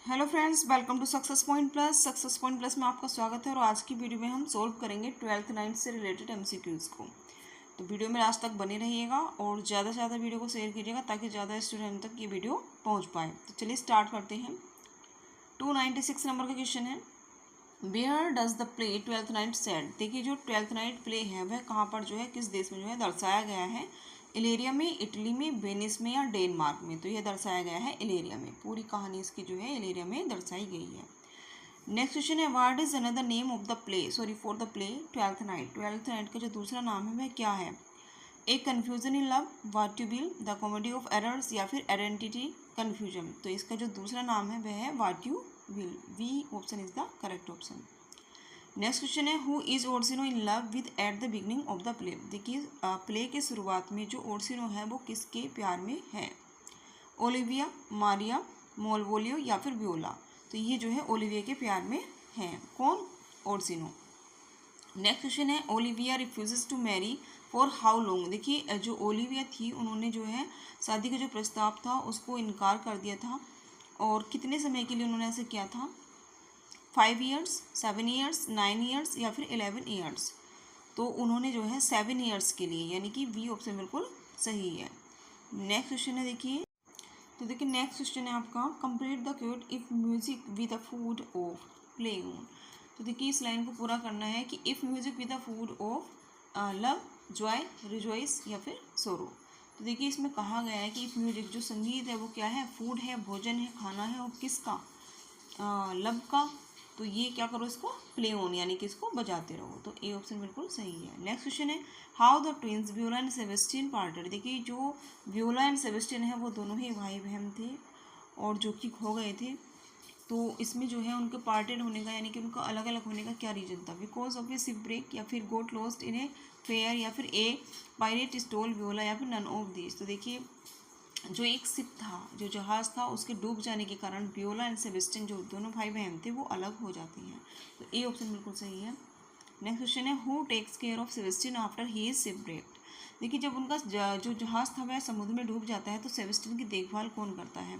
Hello friends, welcome to success point plus. Success point plus में आपका स्वागत है और आज की वीडियो में हम सोल्व करेंगे 12th 9th से रिलेटेड एमसीक्यूज़ को। तो वीडियो में लास्ट तक बने रहिएगा और ज़्यादा से ज़्यादा वीडियो को शेयर कीजिएगा ताकि ज़्यादा स्टूडेंट तक ये वीडियो पहुँच पाए। तो चलिए स्टार्ट करते हैं। 296 नंबर का क्वेश्चन है, where does the play 12th night set. देखिए जो 12th नाइट प्ले है वह कहाँ पर जो है, किस देश में जो है दर्शाया गया है। इलेरिया में, इटली में, वेनिस में या डेनमार्क में। तो यह दर्शाया गया है इलेरिया में। पूरी कहानी इसकी जो है इलेरिया में दर्शाई गई है। नेक्स्ट क्वेश्चन है, what is another name of the play, sorry for the play 12th night. 12th night का जो दूसरा नाम है वह क्या है। A confusion in love, what you will, the comedy of errors या फिर आइडेंटिटी कन्फ्यूजन। तो इसका जो दूसरा नाम है वह है what you will. B option is the correct option. Next question है, who is Orsino in love with at the beginning of the play. देखिए प्ले के शुरुआत में जो ओर्सिनो है वो किसके प्यार में है। ओलिविया, मारिया, मोलवोलियो या फिर वियोला। तो ये जो है ओलिविया के प्यार में है। कौन? ओर्सिनो। नेक्स्ट क्वेश्चन है, Olivia refuses to marry for how long. देखिए जो ओलिविया थी उन्होंने जो है शादी का जो प्रस्ताव था उसको इनकार कर दिया था। और कितने समय के लिए उन्होंने ऐसे किया था। 5 ईयर्स, 7 ईयर्स, 9 ईयर्स या फिर 11 ईयर्स। तो उन्होंने जो है 7 ईयर्स के लिए, यानी कि बी ऑप्शन बिल्कुल सही है। नेक्स्ट क्वेश्चन है, देखिए तो देखिए नेक्स्ट क्वेश्चन है आपका, complete the quote if music with the food of play on. तो देखिए इस लाइन को पूरा करना है कि if music with the food of love, joy, rejoice या फिर सोरो। तो देखिए इसमें कहा गया है कि इफ म्यूजिक जो संगीत है वो क्या है, फूड है, भोजन है, खाना है, और किसका, लव का। तो ये क्या करो, इसको प्ले ऑन यानी कि इसको बजाते रहो। तो ए ऑप्शन बिल्कुल सही है। नेक्स्ट क्वेश्चन है, how the twins Viola and Sebastian parted. देखिए जो वियोला एंड सेबेस्टियन है वो दोनों ही भाई बहन थे और जो कि खो गए थे। तो इसमें जो है उनके पार्टेड होने का यानी कि उनका अलग अलग होने का क्या रीजन था। Because of a ship break या फिर गोट लॉस्ट इन ए फेयर या फिर ए पायरेट स्टोल वियोला या फिर नन ऑफ दिस। तो देखिए जो एक शिप था, जो जहाज़ था, उसके डूब जाने के कारण वियोला एंड सेबेस्टियन जो दोनों भाई बहन थे वो अलग हो जाती हैं। तो ए ऑप्शन बिल्कुल सही है। नेक्स्ट क्वेश्चन है, who takes care of Sebastian after he is shipwrecked. देखिए जब उनका जो जहाज़ था वह समुद्र में डूब जाता है तो सेबेस्टियन की देखभाल कौन करता है।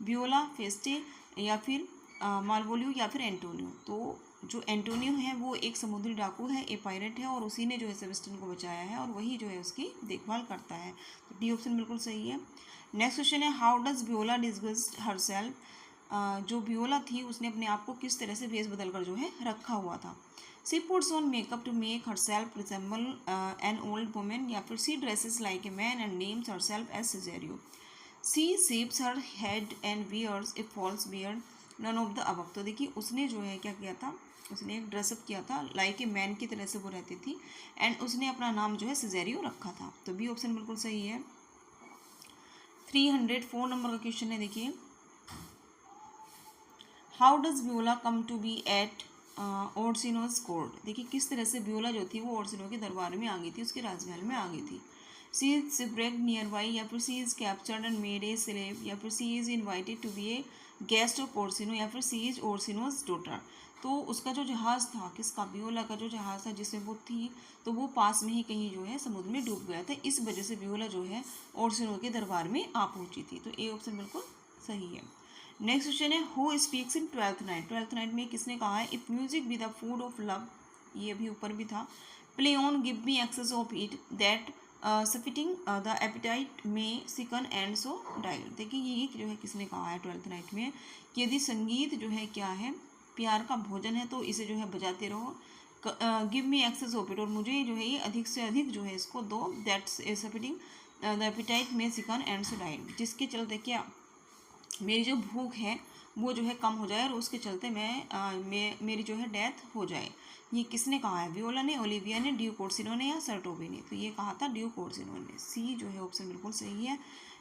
वियोला, फेस्टे या फिर मालवोलियो या फिर एंटोनियो। तो जो एंटोनियो है वो एक समुद्री डाकू है, ए पायरेट है, और उसी ने जो है सेबेस्टियन को बचाया है और वही जो है उसकी देखभाल करता है। तो डी ऑप्शन बिल्कुल सही है। नेक्स्ट क्वेश्चन है, how does Viola disgust herself. जो वियोला थी उसने अपने आप को किस तरह से भेस बदल कर जो है रखा हुआ था। She puts on makeup to make herself resemble an old woman या फिर she dresses like a man and names herself as Cesario. She shapes her head and wears a false beard, none of the above. तो देखिए उसने जो है क्या किया था, उसने एक ड्रेसअप किया था, लाइक ए मैन की तरह से वो रहती थी, एंड उसने अपना नाम जो है सिजेरियो रखा था। तो बी ऑप्शन बिल्कुल सही है। 304 नंबर का क्वेश्चन है, देखिए how does Viola come to be at Orsino's court. देखिए किस तरह से वियोला जो थी वो ओर्सिनो के दरबार में आ गई थी, उसके राजमहल में आ गई थी। She is shipwrecked nearby या फिर she is captured and made a slave या फिर she is invited to be a guest of Orsino या फिर सी इज ओर्सिनोज डॉटर। तो उसका जो जहाज़ था, किसका, वियोला का जो जहाज़ था जिसमें वो थी, तो वो पास में ही कहीं जो है समुद्र में डूब गया था। इस वजह से वियोला जो है ओर्सिनो के दरबार में आ पहुंची थी। तो ए ऑप्शन बिल्कुल सही है। नेक्स्ट क्वेश्चन है, who speaks in 12th night. 12th night में किसने कहा है, if music be the food of love, ये अभी ऊपर भी था, play on give me excess of it that surfeiting the appetite may sicken and so died. देखिए ये जो है किसने कहा है 12th नाइट में, कि यदि संगीत जो है क्या है, प्यार का भोजन है, तो इसे जो है बजाते रहो, give me excess of it, और मुझे जो है ये अधिक से अधिक जो है इसको दो, that's सफिटिंग the appetite may sicken and so died, जिसके चलते क्या मेरी जो भूख है वो जो है कम हो जाए और उसके चलते मेरी जो है डेथ हो जाए। ये किसने कहा है, वियोला ने, ओलिविया ने, ड्यू कोर्सिनो ने या सर्टोबी ने। तो ये कहा था ड्यू कोर्सिनो ने। सी जो है ऑप्शन बिल्कुल सही है।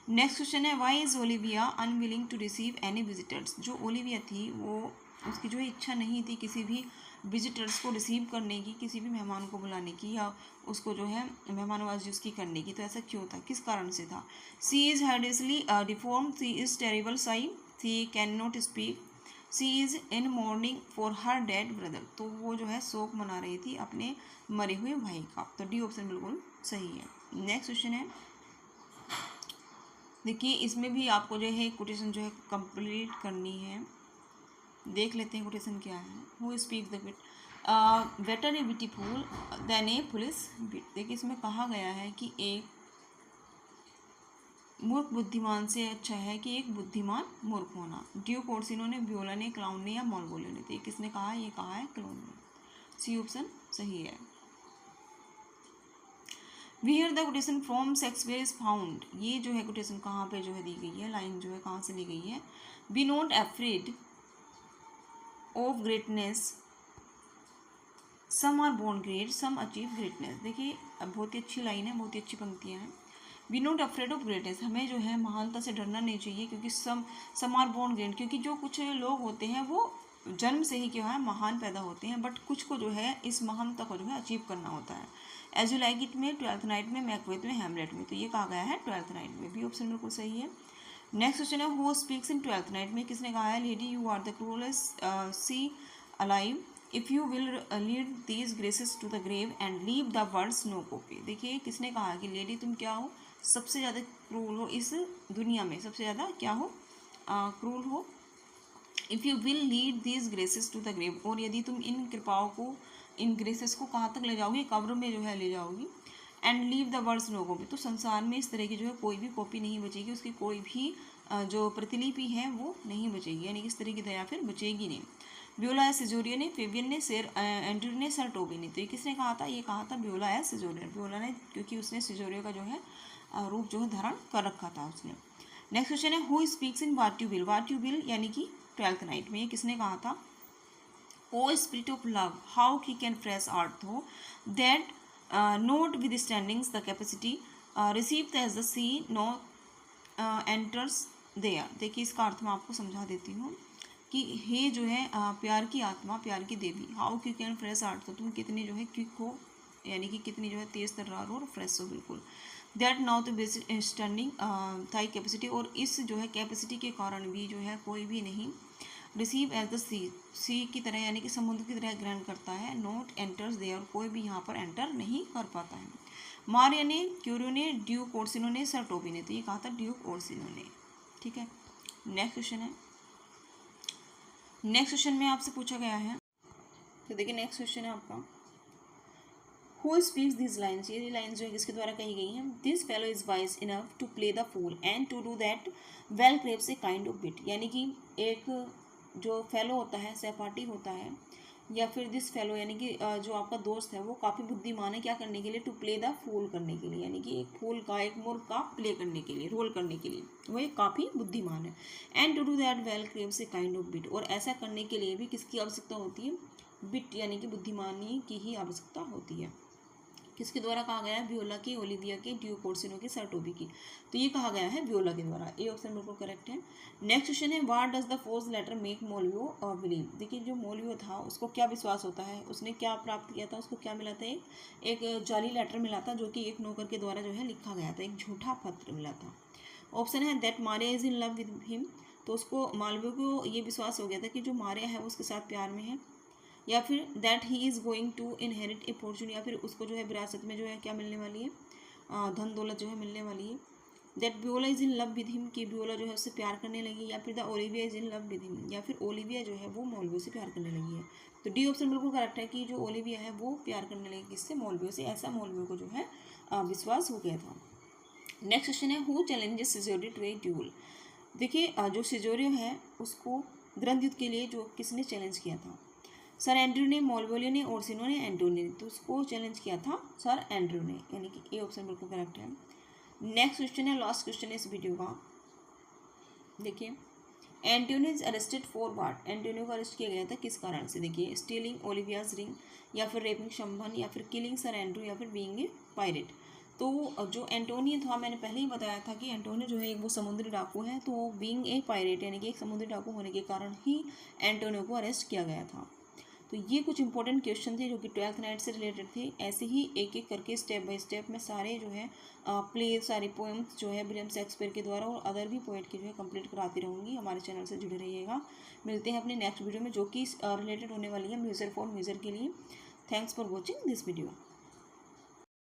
नेक्स्ट क्वेश्चन है, why is Olivia unwilling to receive any visitors. जो ओलिविया थी वो, उसकी जो है इच्छा नहीं थी किसी भी विजिटर्स को रिसीव करने की, किसी भी मेहमान को बुलाने की या उसको जो है मेहमानवाजी उसकी करने की। तो ऐसा क्यों था, किस कारण से था। She is hideously deform, she is terrible shy, she can not speak, she is in mourning for her dead brother. तो वो जो है शोक मना रही थी अपने मरे हुए भाई का। तो डी ऑप्शन बिल्कुल सही है। नेक्स्ट क्वेश्चन है, देखिए इसमें भी आपको जो है कोटेशन जो है कंप्लीट करनी है। देख लेते हैं कोटेशन क्या है। Who speaks the bit better a witty fool than a foolish wit. देखिए इसमें कहा गया है कि एक मूर्ख बुद्धिमान से अच्छा है कि एक बुद्धिमान मूर्ख होना। ड्यूक ओर्सिनो ने, वियोला ने, क्लाउन ने या मालवोलियो ने। तो ये किसने कहा है? ये कहा है क्लाउन ने। सी ऑप्शन सही है। Where the quotation from Shakespeare is found. ये जो है कोटेशन कहाँ पे जो है दी गई है, लाइन जो है कहाँ से ली गई है? Be not afraid of greatness, some are born great, some achieve greatness. देखिए अब बहुत ही अच्छी लाइन है, बहुत ही अच्छी पंक्तियाँ हैं। Be not afraid of greatness, हमें जो है महानता से डरना नहीं चाहिए, क्योंकि सम आर बोर्न ग्रेट, क्योंकि जो कुछ लोग होते हैं वो जन्म से ही क्या है महान पैदा होते हैं, बट कुछ को जो है इस महानता को जो है अचीव करना होता है। एज यू लाइक इट में, ट्वेल्थ नाइट में, मैकबेथ में, हैमलेट में। तो ये कहा गया है ट्वेल्थ नाइट में। बी ऑप्शन बिल्कुल सही है। नेक्स्ट क्वेश्चन है who speaks in Twelfth night में, किसने कहा है? Lady you are the cruellest she alive, if you will lead these graces to the grave and leave the words no copy. देखिए किसने कहा कि लेडी तुम क्या हो? सबसे ज़्यादा क्रूल हो इस दुनिया में, सबसे ज़्यादा क्या हो? क्रूल हो। If you will lead these graces to the grave, और यदि तुम इन कृपाओं को, इन ग्रेसेस को कहाँ तक ले जाओगी? कब्र में जो है ले जाओगी। And leave the words no copy, तो संसार में इस तरह की जो है कोई भी कॉपी नहीं बचेगी, उसकी कोई भी जो प्रतिलिपि है वो नहीं बचेगी, यानी कि इस तरह की दया फिर बचेगी नहीं। वियोला एस सिजोरियो ने, फेबियन ने, सर एंड्रू ने, सर टोबी ने। तो ये किसने कहा था? ये कहा था वियोला एस सिजोरियो। वियोला ने, क्योंकि उसने सिजोरियो का जो है रूप जो है धारण कर रखा था उसने। नेक्स्ट क्वेश्चन है who speaks in what you will. What you will यानी कि ट्वेल्थ नाइट में, ये किसने कहा था? O spirit of love how he can fresh art ho that not with standings the capacity receive as the sea no enters there. देखिए इसका अर्थ मैं आपको समझा देती हूँ कि हे जो है प्यार की आत्मा, प्यार की देवी, how quick and fresh art, तो तुम कितनी जो है क्विक हो, यानी कि कितनी जो है तेज तर्रार हो और फ्रेश हो बिल्कुल। दैट नाउ तो स्टैंडिंग थाई कैपेसिटी, और इस जो है कैपेसिटी के कारण भी जो है कोई भी नहीं रिसीव एज द सी की तरह, यानी कि समुद्र की तरह ग्रहण करता है। नोट एंटर्स देयर, कोई भी यहाँ पर एंटर नहीं कर पाता है। मारिया ने, क्यूरियो ने, ड्यूक ओर्सिनो ने, सर टोबी ने। तो ये कहा था ड्यूक ओर्सिनो ने। ठीक है। नेक्स्ट क्वेश्चन है, नेक्स्ट क्वेश्चन में आपसे पूछा गया है, तो देखिए नेक्स्ट क्वेश्चन है आपका हु स्पीक्स दिस लाइन्स। ये लाइन्स जो है किसके द्वारा कही गई हैं? This fellow is wise enough to play the fool and to do that well craves a kind of wit. यानी कि एक जो फेलो होता है, सहपाठी होता है, या फिर दिस फेलो यानी कि जो आपका दोस्त है वो काफ़ी बुद्धिमान है, क्या करने के लिए? टू प्ले द फूल करने के लिए, यानी कि एक फूल का, एक मूर्ख का प्ले करने के लिए, रोल करने के लिए वो एक काफ़ी बुद्धिमान है। And to do that well craves a kind of wit, और ऐसा करने के लिए भी किसकी आवश्यकता होती है? बिट यानी कि बुद्धिमानी की ही आवश्यकता होती है। किसके द्वारा कहा गया है? वियोला की, ओलिविया के, ड्यूक ओर्सिनो के, सर टोबी की। तो ये कहा गया है वियोला के द्वारा। ए ऑप्शन बिल्कुल करेक्ट है। नेक्स्ट क्वेश्चन है what does the forged letter make Malvolio believe. देखिए जो मोलियो था उसको क्या विश्वास होता है, उसने क्या प्राप्त किया था, उसको क्या मिला था? एक जाली लेटर मिला था, जो कि एक नौकर के द्वारा जो है लिखा गया था, एक झूठा पत्र मिला था। ऑप्शन है that Maria is in love with him, तो उसको, मालविया को ये विश्वास हो गया था कि जो मारिया है वो उसके साथ प्यार में है। या फिर that he is going to inherit a fortune, या फिर उसको जो है विरासत में जो है क्या मिलने वाली है? धन दौलत जो है मिलने वाली है। That Viola is in love with him, कि वियोला जो है उससे प्यार करने लगी। या फिर the Olivia is in love with him, या फिर ओलिविया जो है वो मौलवियों से प्यार करने लगी है। तो डी ऑप्शन बिल्कुल करेक्ट है कि जो ओलिविया है वो प्यार करने लगी किससे? मौलवियों से। ऐसा मौलवियों को जो है विश्वास हो गया था। नेक्स्ट क्वेश्चन है who challenges Cesario to a duel. देखिए जो सिजोरियो है उसको द्वंद्व युद्ध के लिए जो किसने चैलेंज किया था? सर एंड्रू ने, मोलवोलियो ने, ओर्सिनो ने, एंटोनी ने। तो उसको चैलेंज किया था सर एंड्रू ने, यानी कि ए ऑप्शन बिल्कुल करेक्ट है। नेक्स्ट क्वेश्चन है, लास्ट क्वेश्चन है इस वीडियो का। देखिए Antony is arrested for what. Antonio को अरेस्ट किया गया था किस कारण से? देखिए स्टीलिंग ओलिवियाज रिंग, या फिर रेपिंग शंभन, या फिर किलिंग सर एंड्रू, या फिर बीइंग ए पायरेट। तो जो एंटोनियो था, मैंने पहले ही बताया था कि एंटोनियो जो है एक वो समुद्री डाकू है, तो बीइंग ए पायरेट यानी कि एक समुद्री डाकू होने के कारण ही एंटोनियो को अरेस्ट किया गया था। तो ये कुछ इंपॉर्टेंट क्वेश्चन थे जो कि ट्वेल्थ नाइट से रिलेटेड थे। ऐसे ही एक एक करके स्टेप बाय स्टेप में सारे जो है प्ले, सारे पोएम्स जो है विलियम शेक्सपियर के द्वारा और अदर भी पोएट के जो है कंप्लीट कराती रहूँगी। हमारे चैनल से जुड़े रहिएगा। मिलते हैं अपने नेक्स्ट वीडियो में, जो कि रिलेटेड होने वाली है म्यूजर फॉर म्यूजर के लिए। Thanks for watching this video.